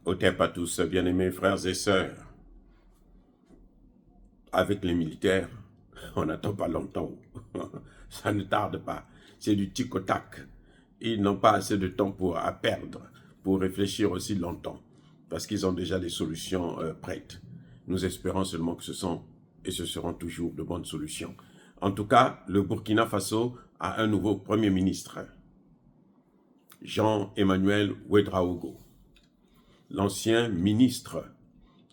Otep à tous, bien-aimés frères et sœurs. Avec les militaires, on n'attend pas longtemps. Ça ne tarde pas. C'est du tic au tac. Ils n'ont pas assez de temps à perdre, pour réfléchir aussi longtemps, parce qu'ils ont déjà des solutions prêtes. Nous espérons seulement que ce sont et ce seront toujours de bonnes solutions. En tout cas, le Burkina Faso a un nouveau Premier ministre, Jean-Emmanuel Ouédraogo, l'ancien ministre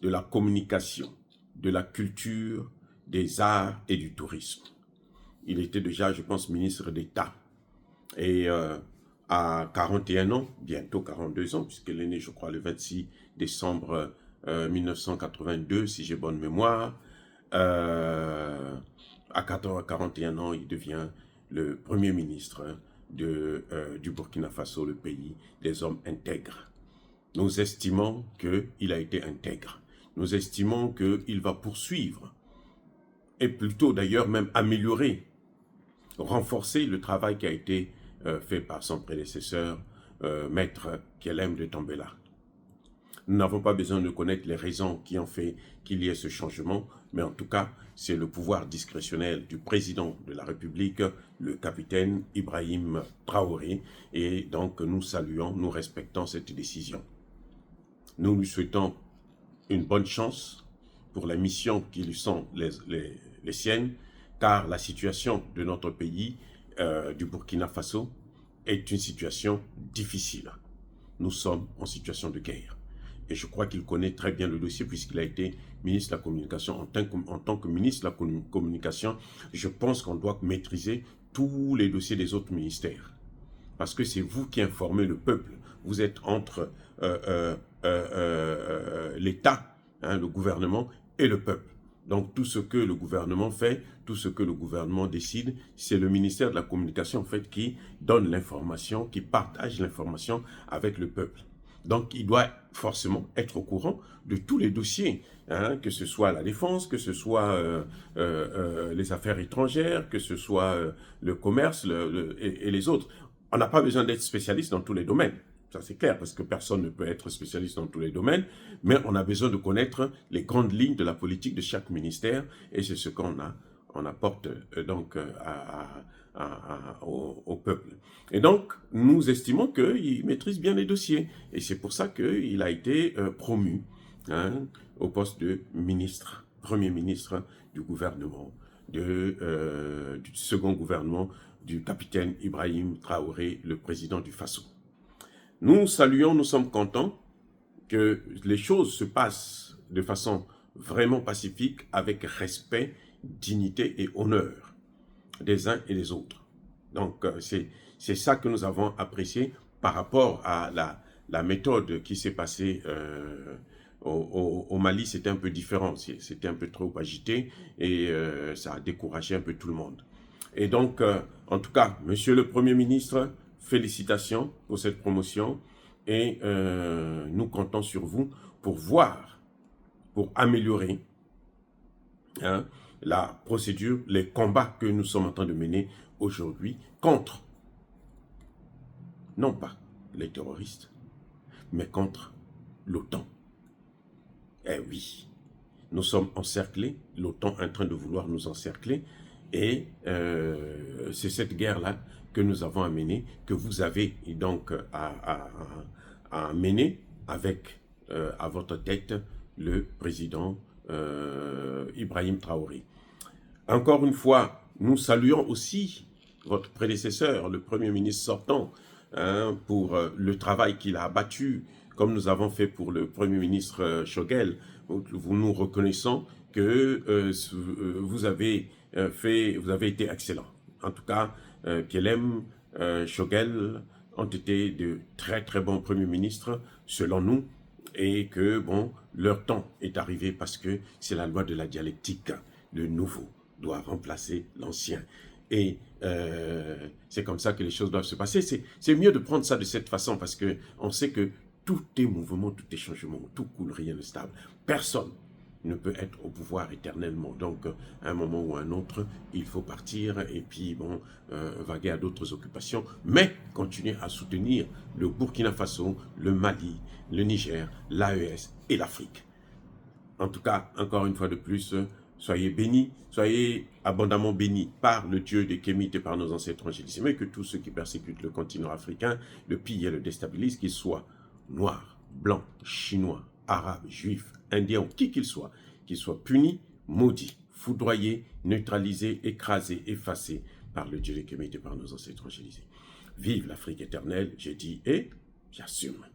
de la communication, de la culture, des arts et du tourisme. Il était déjà, je pense, ministre d'État. Et à 41 ans, bientôt 42 ans, puisqu'il est né, je crois, le 26 décembre 1982, si j'ai bonne mémoire, à 41 ans, il devient le Premier ministre du Burkina Faso, le pays des hommes intègres. Nous estimons qu'il a été intègre. Nous estimons qu'il va poursuivre, et plutôt d'ailleurs même améliorer, renforcer le travail qui a été fait par son prédécesseur, Maître Kelem de Tambela. Nous n'avons pas besoin de connaître les raisons qui ont fait qu'il y ait ce changement, mais en tout cas, c'est le pouvoir discrétionnel du président de la République, le capitaine Ibrahim Traoré, et donc nous saluons, nous respectons cette décision. Nous lui souhaitons une bonne chance pour la mission qui lui sont les siennes, car la situation de notre pays, du Burkina Faso, est une situation difficile. Nous sommes en situation de guerre. Et je crois qu'il connaît très bien le dossier puisqu'il a été ministre de la Communication. En tant que ministre de la Communication, je pense qu'on doit maîtriser tous les dossiers des autres ministères. Parce que c'est vous qui informez le peuple. Vous êtes entre l'État, hein, le gouvernement, et le peuple. Donc tout ce que le gouvernement fait, tout ce que le gouvernement décide, c'est le ministère de la Communication en fait qui donne l'information, qui partage l'information avec le peuple. Donc il doit forcément être au courant de tous les dossiers, hein, que ce soit la défense, que ce soit les affaires étrangères, que ce soit le commerce et les autres. On n'a pas besoin d'être spécialiste dans tous les domaines. Ça, c'est clair, parce que personne ne peut être spécialiste dans tous les domaines, mais on a besoin de connaître les grandes lignes de la politique de chaque ministère, et c'est ce qu'on apporte donc au peuple. Et donc, nous estimons qu'il maîtrise bien les dossiers, et c'est pour ça qu'il a été promu, hein, au poste de ministre, premier ministre du gouvernement, du second gouvernement du capitaine Ibrahim Traoré, le président du Faso. Nous saluons, nous sommes contents que les choses se passent de façon vraiment pacifique, avec respect, dignité et honneur des uns et des autres. Donc c'est ça que nous avons apprécié par rapport à la méthode qui s'est passée au Mali. C'était un peu différent, c'était un peu trop agité et ça a découragé un peu tout le monde. Et donc, en tout cas, Monsieur le Premier ministre, félicitations pour cette promotion et nous comptons sur vous pour voir, pour améliorer, hein, la procédure, les combats que nous sommes en train de mener aujourd'hui contre, non pas les terroristes, mais contre l'OTAN. Eh oui, nous sommes encerclés, l'OTAN est en train de vouloir nous encercler, et c'est cette guerre-là que nous avons à mener, que vous avez donc à mener avec à votre tête le président Ibrahim Traoré. Encore une fois, nous saluons aussi votre prédécesseur, le Premier ministre sortant, hein, pour le travail qu'il a abattu, comme nous avons fait pour le Premier ministre Choguel. Nous reconnaissons que vous avez été excellent. En tout cas, Kelem, Choguel ont été de très très bons premiers ministres, selon nous, et que bon, leur temps est arrivé parce que c'est la loi de la dialectique. Le nouveau doit remplacer l'ancien. Et c'est comme ça que les choses doivent se passer. C'est mieux de prendre ça de cette façon parce qu'on sait que tout est mouvement, tout est changement, tout coule, rien n'est stable. Personne ne peut être au pouvoir éternellement. Donc, à un moment ou à un autre, il faut partir et puis, bon, vaguer à d'autres occupations, mais continuer à soutenir le Burkina Faso, le Mali, le Niger, l'AES et l'Afrique. En tout cas, encore une fois de plus, soyez bénis, soyez abondamment bénis par le Dieu des Kémites et par nos ancêtres angélisés, et que tous ceux qui persécutent le continent africain, le pillent et le déstabilisent, qu'ils soient noirs, blancs, chinois, arabes, juifs, indiens ou qui qu'ils soient punis, maudits, foudroyés, neutralisés, écrasés, effacés par le Dieu des Kémites et par nos ancêtres angélisés. Vive l'Afrique éternelle, j'ai dit et j'assume.